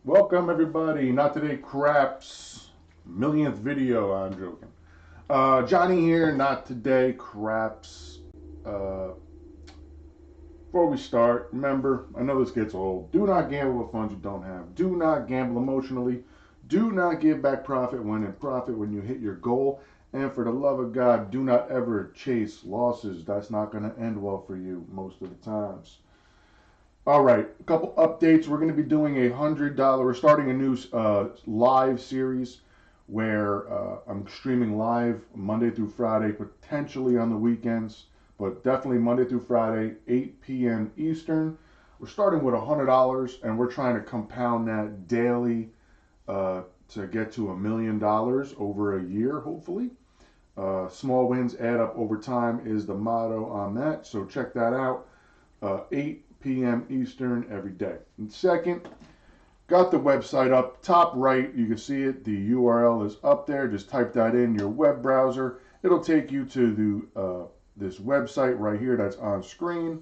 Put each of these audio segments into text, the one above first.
Welcome everybody. Not today, craps. Millionth video. I'm joking. Johnny here. Not today, craps. Before we start, remember, I know this gets old. Do not gamble with funds you don't have. Do not gamble emotionally. Do not give back profit when in profit when you hit your goal. And for the love of God, do not ever chase losses. That's not going to end well for you most of the times. All right, a couple updates. We're going to be doing we're starting a new live series where I'm streaming live Monday through Friday, potentially on the weekends, but definitely Monday through Friday, 8 p.m. Eastern. We're starting with $100 and we're trying to compound that daily to get to $1 million over a year, hopefully. Small wins add up over time is the motto on that, so check that out. 8 p.m. Eastern every day. And second, got the website up top right. You can see it. The URL is up there. Just type that in your web browser. It'll take you to this website right here that's on screen.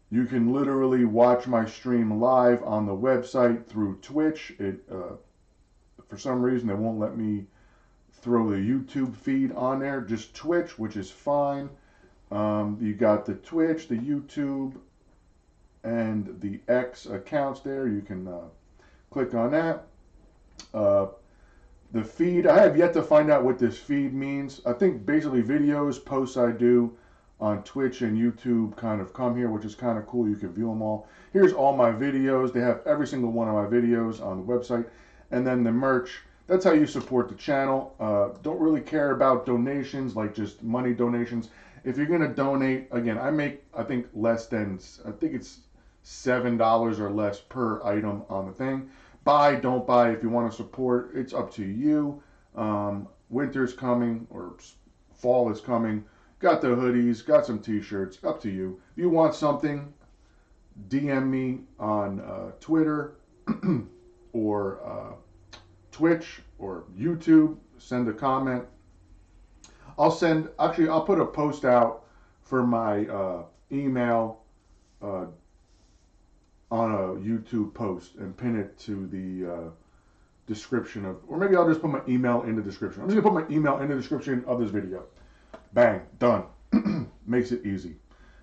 You can literally watch my stream live on the website through Twitch. For some reason, it won't let me throw the YouTube feed on there. Just Twitch, which is fine. You got the Twitch, the YouTube, and the X accounts there. You can click on that. The feed, I have yet to find out what this feed means. I think basically videos, posts I do on Twitch and YouTube kind of come here, which is kind of cool. You can view them all. Here's all my videos. They have every single one of my videos on the website. And then the merch. That's how you support the channel. Don't really care about donations, like just money donations. If you're going to donate, again, I make, I think it's $7 or less per item on the thing. Buy, don't buy. If you want to support, it's up to you. Winter's coming, or fall is coming. Got the hoodies, got some t-shirts, up to you. If you want something, DM me on Twitter or Twitch or YouTube. Send a comment. I'll put a post out for my email on a YouTube post and pin it to the description of, or maybe I'll just put my email in the description. I'm just gonna put my email in the description of this video. Bang, done. Makes it easy.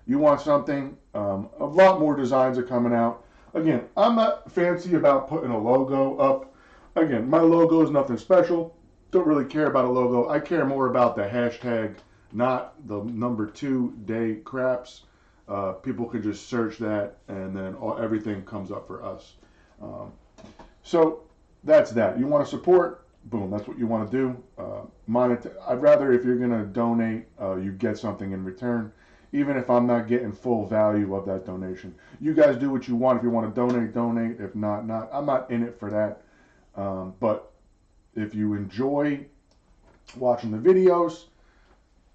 You want something, a lot more designs are coming out. Again, I'm not fancy about putting a logo up. Again, my logo is nothing special. Don't really care about a logo. I care more about the hashtag, not the number 2 day craps. People can just search that and then everything comes up for us. So that's that. You want to support? Boom, that's what you want to do. I'd rather, if you're going to donate, you get something in return, even if I'm not getting full value of that donation. You guys do what you want. If you want to donate, donate. If not, not. I'm not in it for that. But if you enjoy watching the videos,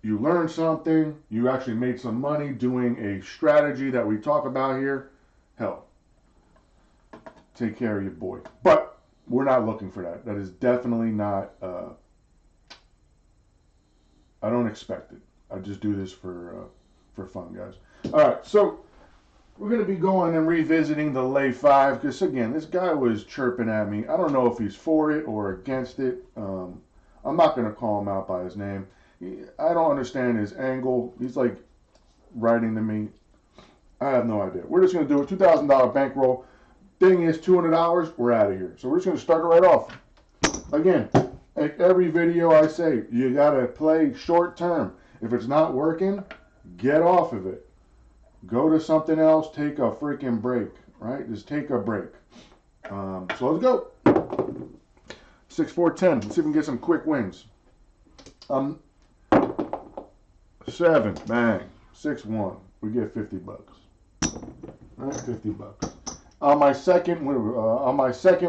you learn something, you actually made some money doing a strategy that we talk about here, hell, take care of your boy. But we're not looking for that. That is definitely not, I don't expect it. I just do this for fun, guys. All right, so we're going to be going and revisiting the Lay 5, because again, this guy was chirping at me. I don't know if he's for it or against it. I'm not going to call him out by his name. I don't understand his angle. He's like writing to me. I have no idea. We're just going to do a $2,000 bankroll. Thing is $200. We're out of here. So we're just going to start it right off. Again, like every video I say, you got to play short term. If it's not working, get off of it. Go to something else. Take a freaking break. Right? Just take a break. So let's go. 6, 4, 10. Let's see if we can get some quick wins. 7, bang. 6, 1. We get $50. Right, $50. On my second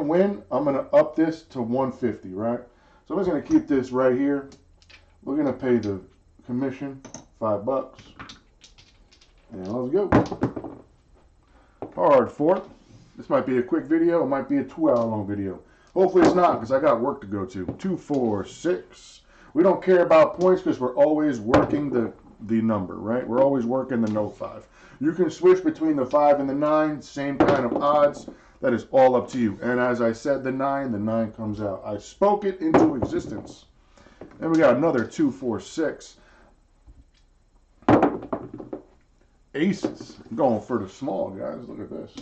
win, I'm gonna up this to 150. Right. So I'm just gonna keep this right here. We're gonna pay the commission, $5. And let's go. Hard fork. This might be a quick video. It might be a 2-hour long video. Hopefully it's not, because I got work to go to. 2, 4, 6. We don't care about points because we're always working the number, right? We're always working the no 5. You can switch between the 5 and the 9, same kind of odds. That is all up to you. And as I said, the 9 comes out. I spoke it into existence. Then we got another 2, 4, 6. Aces. I'm going for the small, guys. Look at this.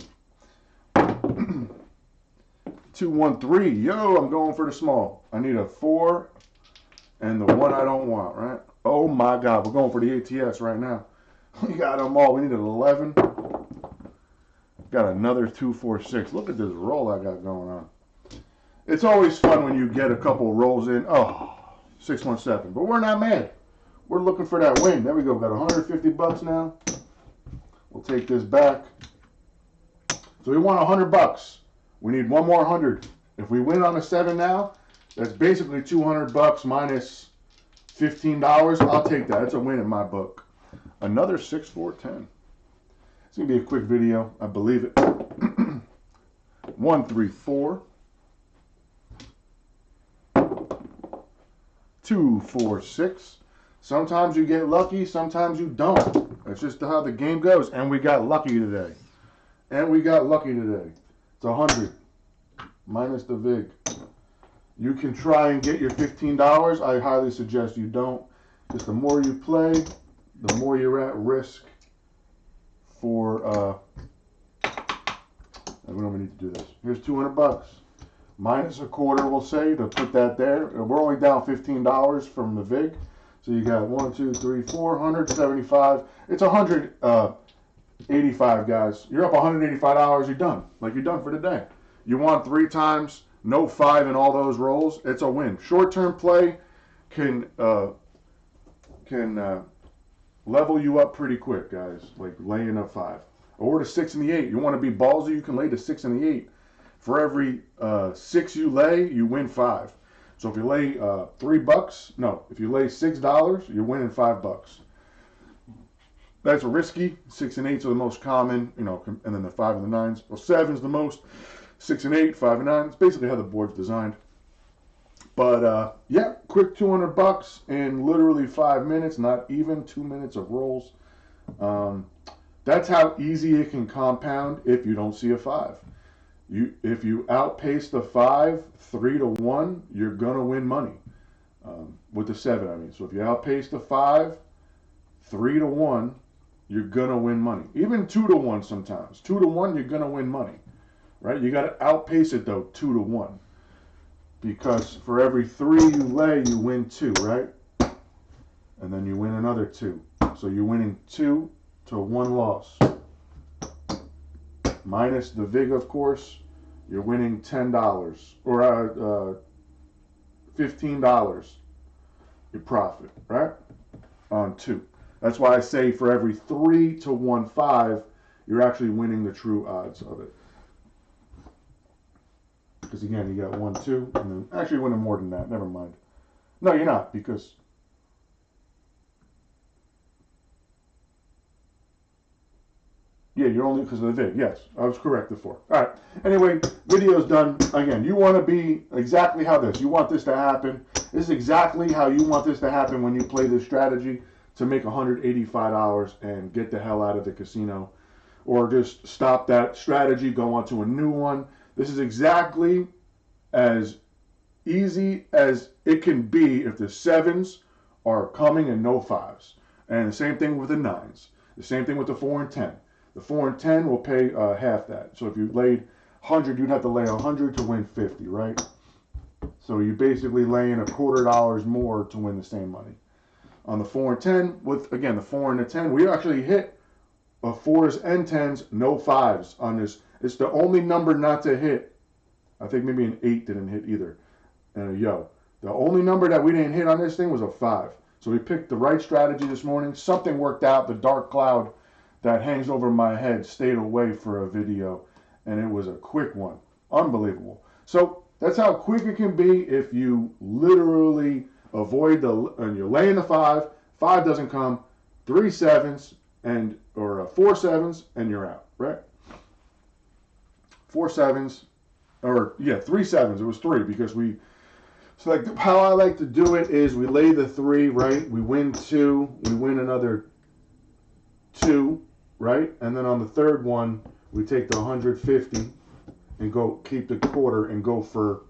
2, 1, 3. Yo, I'm going for the small. I need a 4 and the 1 I don't want, right? Oh my God, we're going for the ATS right now. We got them all. We need an 11. Got another 2, 4, 6. Look at this roll I got going on. It's always fun when you get a couple rolls in. Oh, 6, 1, 7. But we're not mad. We're looking for that win. There we go. Got 150 bucks now. We'll take this back. So we want 100 bucks. We need one more 100. If we win on a 7 now, that's basically 200 bucks minus $15. I'll take that. It's a win in my book. Another 6, 4, 10. It's going to be a quick video. I believe it. 1, 3, 4. 2, 4, 6. Sometimes you get lucky, sometimes you don't. That's just how the game goes. And we got lucky today. It's 100 minus the VIG. You can try and get your $15. I highly suggest you don't. Because the more you play, the more you're at risk for, we don't even need to do this. Here's 200 bucks. Minus a quarter, we'll say, to put that there. We're only down $15 from the VIG. So you got 1, 2, 3, 4, 175. It's 185, guys. You're up $185. You're done. Like you're done for the day. You won 3 times, no 5 in all those rolls. It's a win. Short-term play can level you up pretty quick, guys. Like laying a 5 or the 6 and the 8. You want to be ballsy? You can lay the 6 and the 8. For every 6 you lay, you win 5. So if you lay $3, no, if you lay $6, you're winning $5. That's risky. 6 and 8s are the most common, you know, and then the 5 and the 9s. Well, 7's the most. 6 and 8, 5 and 9. It's basically how the board's designed. But yeah, quick 200 bucks in literally 5 minutes, not even 2 minutes of rolls. That's how easy it can compound if you don't see a 5. If you outpace the 5, 3 to 1, you're gonna win money. With the 7, I mean. So if you outpace the 5, 3 to 1, you're gonna win money. Even 2 to 1 sometimes. 2 to 1, you're gonna win money, right? You gotta outpace it though, 2 to 1, because for every 3 you lay, you win 2, right? And then you win another 2. So you're winning 2 to 1 loss. Minus the VIG, of course, you're winning $10 or $15. Your profit, right? On 2. That's why I say for every 3 to 1 5, you're actually winning the true odds of it. Because again, you got 1, 2, and then actually winning more than that. Never mind. No, you're not, because yeah, you're only because of the VIG. Yes, I was correct before. All right. Anyway, video's done. Again, you want to be exactly how this. You want this to happen. This is exactly how you want this to happen when you play this strategy to make $185 and get the hell out of the casino. Or just stop that strategy, go on to a new one. This is exactly as easy as it can be if the 7s are coming and no 5s. And the same thing with the 9s. The same thing with the 4 and 10. The 4 and 10 will pay half that. So if you laid 100, you'd have to lay 100 to win 50, right? So you're basically laying $0.25 more to win the same money. On the 4 and 10, with, again, the 4 and the 10, we actually hit 4s and 10s, no 5s on this. It's the only number not to hit. I think maybe an 8 didn't hit either. And a yo. The only number that we didn't hit on this thing was a 5. So we picked the right strategy this morning. Something worked out. The dark cloud that hangs over my head stayed away for a video. And it was a quick one. Unbelievable. So that's how quick it can be if you literally avoid and you're laying the 5. 5 doesn't come. 3 7s or 4 7s and you're out, right? 4 7s, or yeah, 3 7s. It was 3 because so like how I like to do it is we lay the 3, right? We win 2, we win another 2, right? And then on the third one, we take the 150 and go keep the quarter and go for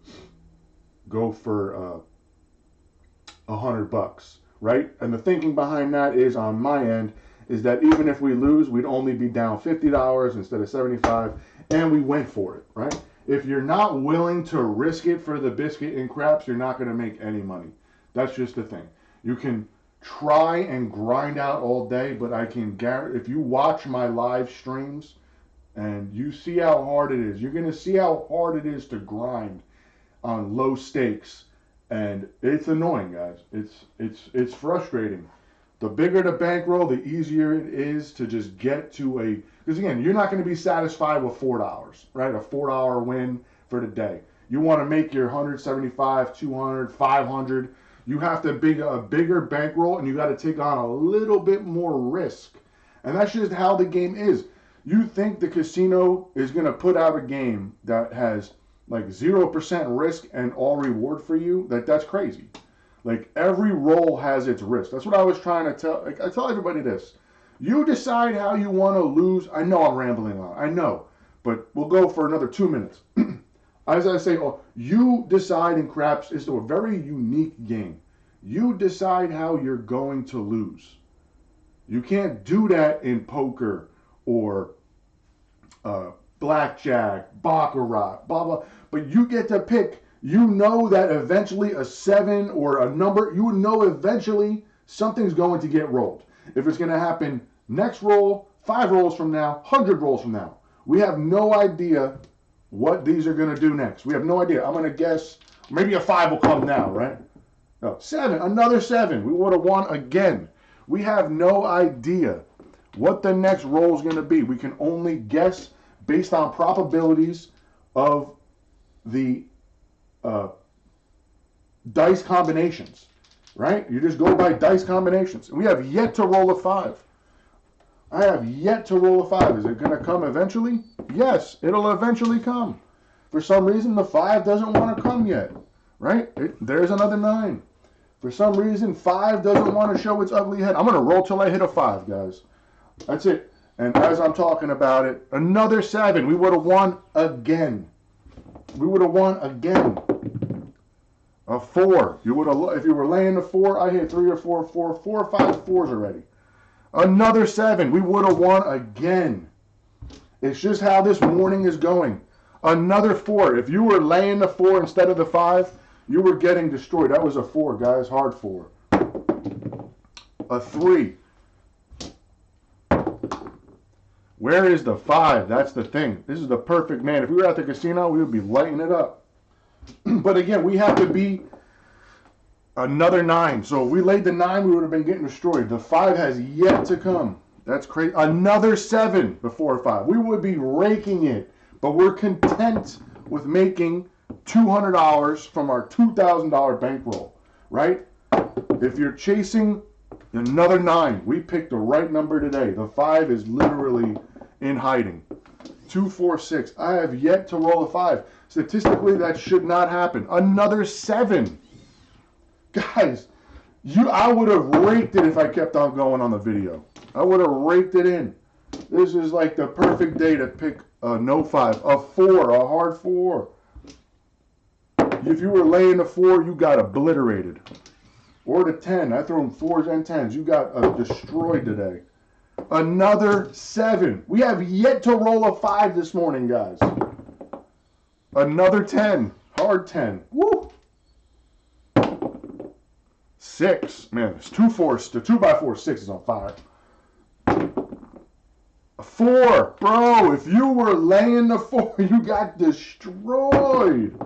$100, right? And the thinking behind that is, on my end, is that even if we lose, we'd only be down $50 instead of $75, and we went for it, right? If you're not willing to risk it for the biscuit in craps, you're not going to make any money. That's just the thing. You can try and grind out all day, but I can guarantee, if you watch my live streams and you see how hard it is, you're going to see how hard it is to grind on low stakes. And it's annoying, guys. It's frustrating. The bigger the bankroll, the easier it is to just get to a, because again, you're not going to be satisfied with $4, right? A $4 win for the day. You want to make your 175, 200, 500. You have to be a bigger bankroll, and you got to take on a little bit more risk. And that's just how the game is. You think the casino is going to put out a game that has like 0% risk and all reward for you? That's crazy. Like, every roll has its risk. That's what I was trying to tell. Like, I tell everybody this. You decide how you want to lose. I know I'm rambling on. I know. But we'll go for another 2 minutes. As I say, you decide in craps. It's a very unique game. You decide how you're going to lose. You can't do that in poker or blackjack, baccarat, blah, blah. But you get to pick. You know that eventually a 7 or a number, you know eventually something's going to get rolled. If it's going to happen next roll, 5 rolls from now, 100 rolls from now. We have no idea what these are going to do next. We have no idea. I'm going to guess maybe a 5 will come now, right? No, 7, another 7. We would have won again. We have no idea what the next roll is going to be. We can only guess based on probabilities of the dice combinations, right? You just go by dice combinations. And we have yet to roll a 5. I have yet to roll a 5. Is it going to come eventually? Yes, it'll eventually come. For some reason, the 5 doesn't want to come yet, right? There's another 9. For some reason, 5 doesn't want to show its ugly head. I'm going to roll till I hit a 5, guys. That's it. And as I'm talking about it, another 7. We would have won again. We would have won again. A 4. You would have, if you were laying the 4, I hit 3 or 4, 4 or 5 4s already. Another 7. We would have won again. It's just how this morning is going. Another 4. If you were laying the 4 instead of the 5, you were getting destroyed. That was a 4, guys. Hard 4. A 3. Where is the 5? That's the thing. This is the perfect man. If we were at the casino, we would be lighting it up. But again, we have to be another 9. So if we laid the 9, we would have been getting destroyed. The 5 has yet to come. That's crazy. Another 7 before 5. We would be raking it. But we're content with making $200 from our $2,000 bankroll, right? If you're chasing another 9, we picked the right number today. The 5 is literally in hiding. 2, 4, 6. I have yet to roll a 5. Statistically, that should not happen. Another 7. Guys, I would have raked it if I kept on going on the video. I would have raked it in. This is like the perfect day to pick a no 5. A 4, a hard 4. If you were laying the 4, you got obliterated. Or the 10. I threw in 4s and 10s. You got destroyed today. Another 7. We have yet to roll a 5 this morning, guys. Another 10. Hard 10. Woo! 6. Man, it's 2 4s. The 2x4 6 is on fire. A 4. Bro, if you were laying the 4, you got destroyed.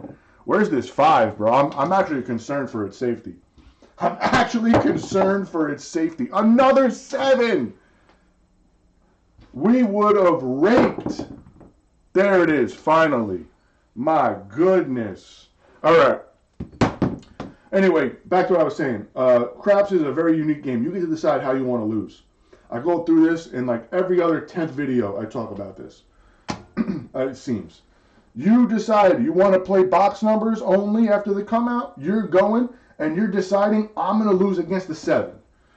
Where's this 5, bro? I'm actually concerned for its safety. I'm actually concerned for its safety. Another 7. We would have raked. There it is, finally. My goodness. All right. Anyway, back to what I was saying. Craps is a very unique game. You get to decide how you want to lose. I go through this in like every other 10th video I talk about this. It seems. You decide you want to play box numbers only after they come out. You're going and you're deciding I'm going to lose against the 7.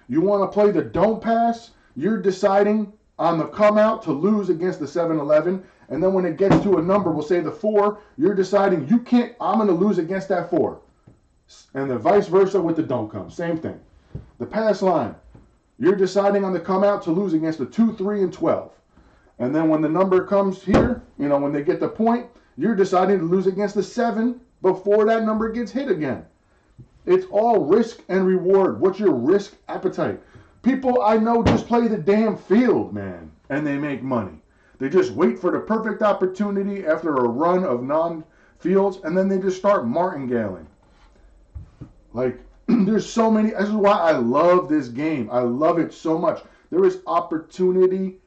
You want to play the don't pass. You're deciding on the come out to lose against the 7-11, and then when it gets to a number, we'll say the 4, you're deciding you can't, I'm going to lose against that 4. And the vice versa with the don't come. Same thing. The pass line, you're deciding on the come out to lose against the 2, 3, and 12. And then when the number comes here, you know, when they get the point, you're deciding to lose against the 7 before that number gets hit again. It's all risk and reward. What's your risk appetite? People I know just play the damn field, man, and they make money. They just wait for the perfect opportunity after a run of non-fields, and then they just start martingaling. Like, there's so many. This is why I love this game. I love it so much. There is opportunity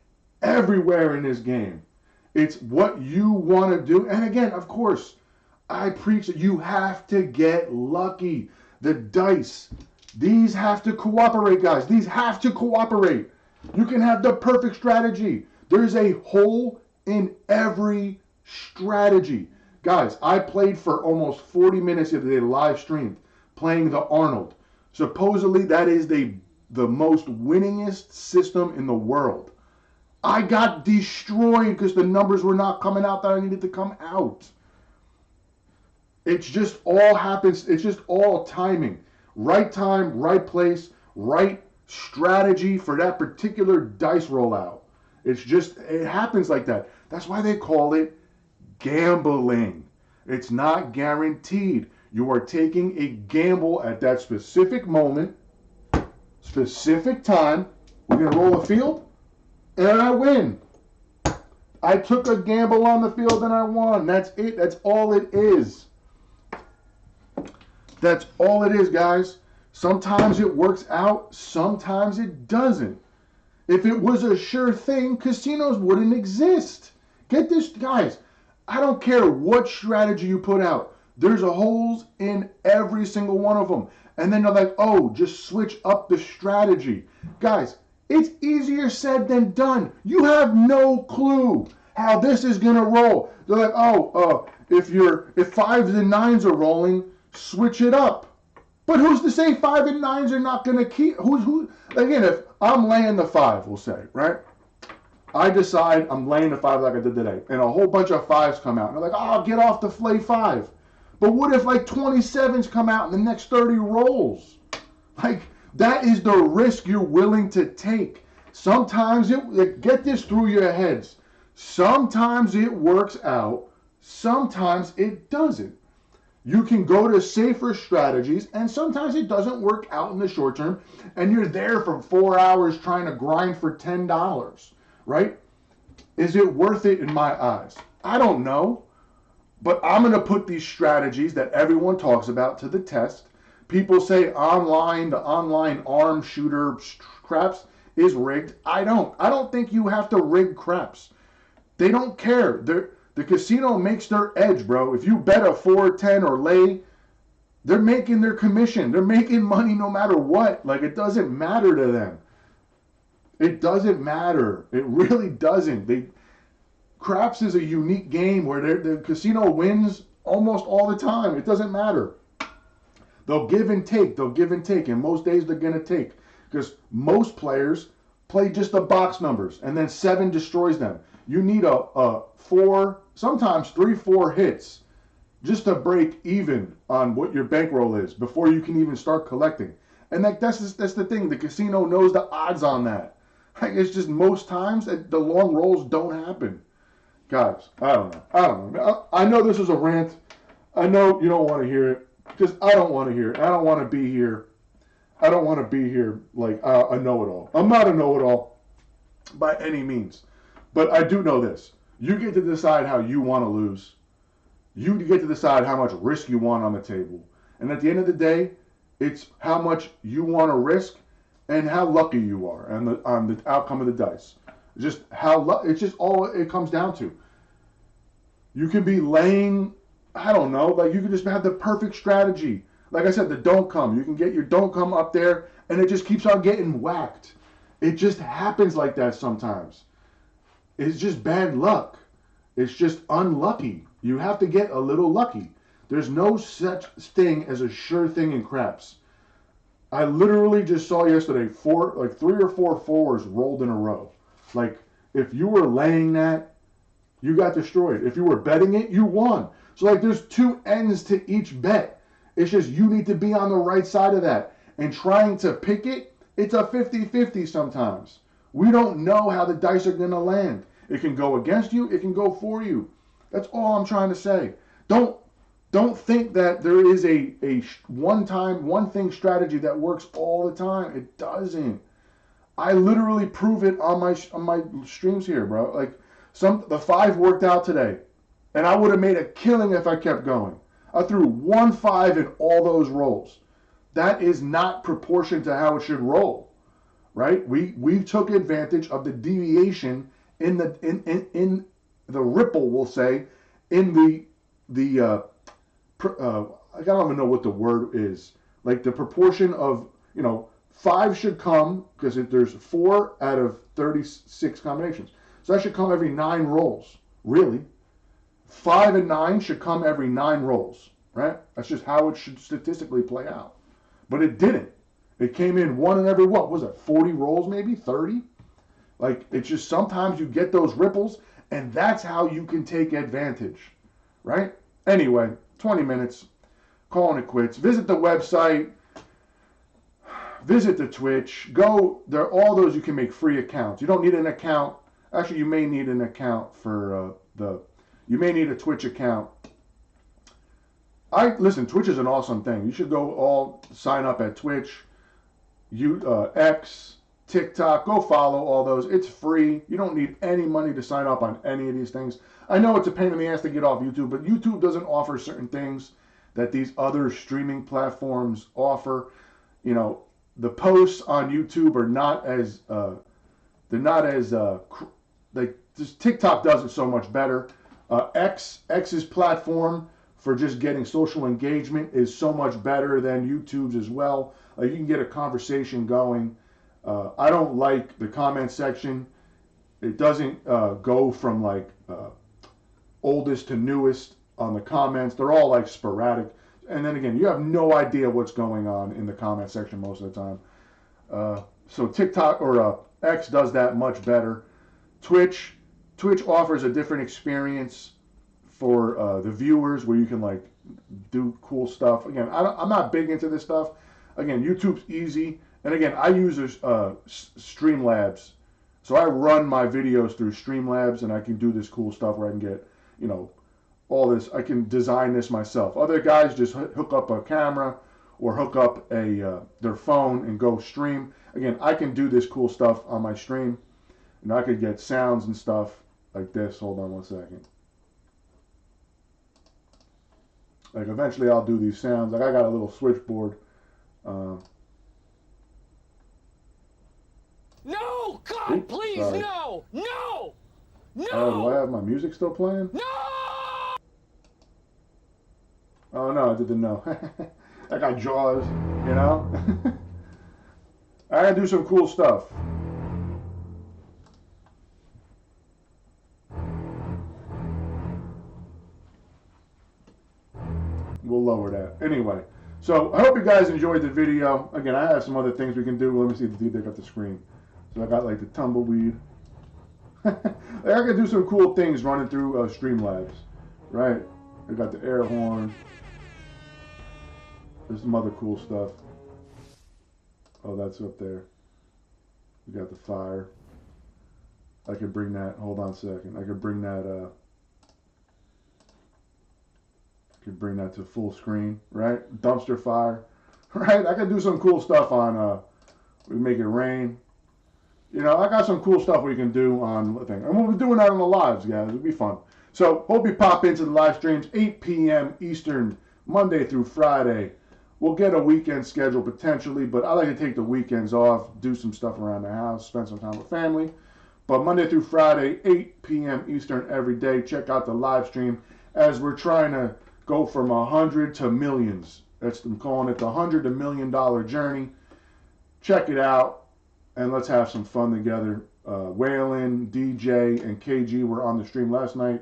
everywhere in this game. It's what you want to do. And again, of course, I preach that you have to get lucky. The dice, these have to cooperate, guys. These have to cooperate. You can have the perfect strategy. There's a hole in every strategy. Guys, I played for almost 40 minutes the other day, live streamed, playing the Arnold. Supposedly, that is the most winningest system in the world. I got destroyed because the numbers were not coming out that I needed to come out. It's just all happens. It's just all timing. Right time, right place, right strategy for that particular dice rollout. It's just, it happens like that. That's why they call it gambling. It's not guaranteed. You are taking a gamble at that specific moment, specific time. We're going to roll a field, and I win. I took a gamble on the field, and I won. That's it. That's all it is. That's all it is, guys. Sometimes it works out. Sometimes it doesn't. If it was a sure thing, casinos wouldn't exist. Get this, guys. I don't care what strategy you put out. There's holes in every single one of them. And then they're like, oh, just switch up the strategy. Guys, it's easier said than done. You have no clue how this is going to roll. They're like, oh, if 5s and 9s are rolling, switch it up. But who's to say 5 and 9s are not going to keep? Again, if I'm laying the 5, we'll say, right? I decide I'm laying the 5 like I did today, and a whole bunch of 5s come out. And they're like, oh, get off the flay 5. But what if like 27s come out in the next 30 rolls? Like, that is the risk you're willing to take. Sometimes get this through your heads. Sometimes it works out. Sometimes it doesn't. You can go to safer strategies, and sometimes it doesn't work out in the short term, and you're there for 4 hours trying to grind for $10, right? Is it worth it in my eyes? I don't know, but I'm going to put these strategies that everyone talks about to the test. People say the online arm shooter craps is rigged. I don't think you have to rig craps. They don't care. The casino makes their edge, bro. If you bet a 4, 10, or lay, they're making their commission. They're making money no matter what. Like, it doesn't matter to them. It doesn't matter. It really doesn't. Craps is a unique game where the casino wins almost all the time. It doesn't matter. They'll give and take. They'll give and take. And most days they're going to take. Because most players play just the box numbers. And then 7 destroys them. You need a 4, sometimes 3, 4 hits just to break even on what your bankroll is before you can even start collecting. And that's the thing. The casino knows the odds on that. Like, it's just most times the long rolls don't happen. Guys, I don't know. I know this is a rant. I know you don't want to hear it because I don't want to hear it. I don't want to be here. I don't want to be here like a know-it-all. I'm not a know-it-all by any means. But I do know this. You get to decide how you want to lose. You get to decide how much risk you want on the table. And at the end of the day, it's how much you want to risk and how lucky you are on the outcome of the dice. Just it's just all it comes down to. You can be laying, I don't know, like you can just have the perfect strategy. Like I said, the don't come. You can get your don't come up there and it just keeps on getting whacked. It just happens like that sometimes. It's just bad luck. It's just unlucky. You have to get a little lucky. There's no such thing as a sure thing in craps. I literally just saw yesterday 3 or 4 4s rolled in a row. Like, If you were laying that, you got destroyed. If you were betting it, you won. So like there's two ends to each bet. It's just you need to be on the right side of that. And trying to pick it, it's a 50-50 sometimes. We don't know how the dice are going to land. It can go against you, it can go for you. That's all I'm trying to say. Don't think that there is a one thing strategy that works all the time. It doesn't. I literally prove it on my streams here, bro. Like the 5 worked out today, and I would have made a killing if I kept going. I threw 1-5 in all those rolls. That is not proportion to how it should roll, right? We took advantage of the deviation in the ripple, we'll say, in the I don't even know what the word is. Like the proportion of, 5 should come, because there's 4 out of 36 combinations. So that should come every 9 rolls, really. 5 and 9 should come every 9 rolls, right? That's just how it should statistically play out. But it didn't. It came in 1 in every, 40 rolls maybe? 30? Like, it's just sometimes you get those ripples, and that's how you can take advantage, right? Anyway, 20 minutes, calling it quits. Visit the website. Visit the Twitch. Go, there are all those you can make free accounts. You don't need an account. Actually, you may need an account for you may need a Twitch account. Listen, Twitch is an awesome thing. You should go all sign up at Twitch, X, TikTok. Go follow all those. It's free. You don't need any money to sign up on any of these things. I know it's a pain in the ass to get off YouTube, but YouTube doesn't offer certain things that these other streaming platforms offer. The posts on YouTube are not as just TikTok does it so much better. X's platform for just getting social engagement is so much better than YouTube's as well. You can get a conversation going. I don't like the comment section. It doesn't go from oldest to newest on the comments. They're all sporadic. And then again, you have no idea what's going on in the comment section most of the time. So TikTok or X does that much better. Twitch offers a different experience for the viewers where you can do cool stuff. Again, I'm not big into this stuff. Again, YouTube's easy. And again, I use Streamlabs. So I run my videos through Streamlabs, and I can do this cool stuff where I can get, all this. I can design this myself. Other guys just hook up a camera or hook up their phone and go stream. Again, I can do this cool stuff on my stream. I could get sounds and stuff like this. Hold on one second. Eventually I'll do these sounds. I got a little switchboard. No! God, oops, please, sorry. No! No! No! Do I have my music still playing? No! Oh, no, I didn't know. I got Jaws, I gotta do some cool stuff. We'll lower that. Anyway, so I hope you guys enjoyed the video. Again, I have some other things we can do. Let me see if they got the screen. So I got the tumbleweed. I can do some cool things running through Streamlabs, right? I got the air horn. There's some other cool stuff. Oh, that's up there. We got the fire. I could bring that. Hold on a second. I could bring that. Could bring that to full screen, right? Dumpster fire, right? I could do some cool stuff on. We make it rain. I got some cool stuff we can do on the thing, and we'll be doing that on the lives, guys. It'll be fun. So hope you pop into the live streams, 8 p.m. Eastern, Monday through Friday. We'll get a weekend schedule potentially, but I like to take the weekends off, do some stuff around the house, spend some time with family. But Monday through Friday, 8 p.m. Eastern every day. Check out the live stream as we're trying to go from 100 to millions. I'm calling it the $100 to $1 million journey. Check it out, and let's have some fun together. Waylon, DJ, and KG were on the stream last night,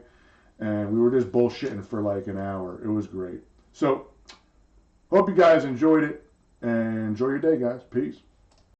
and we were just bullshitting for an hour. It was great. So, hope you guys enjoyed it, and enjoy your day, guys. Peace.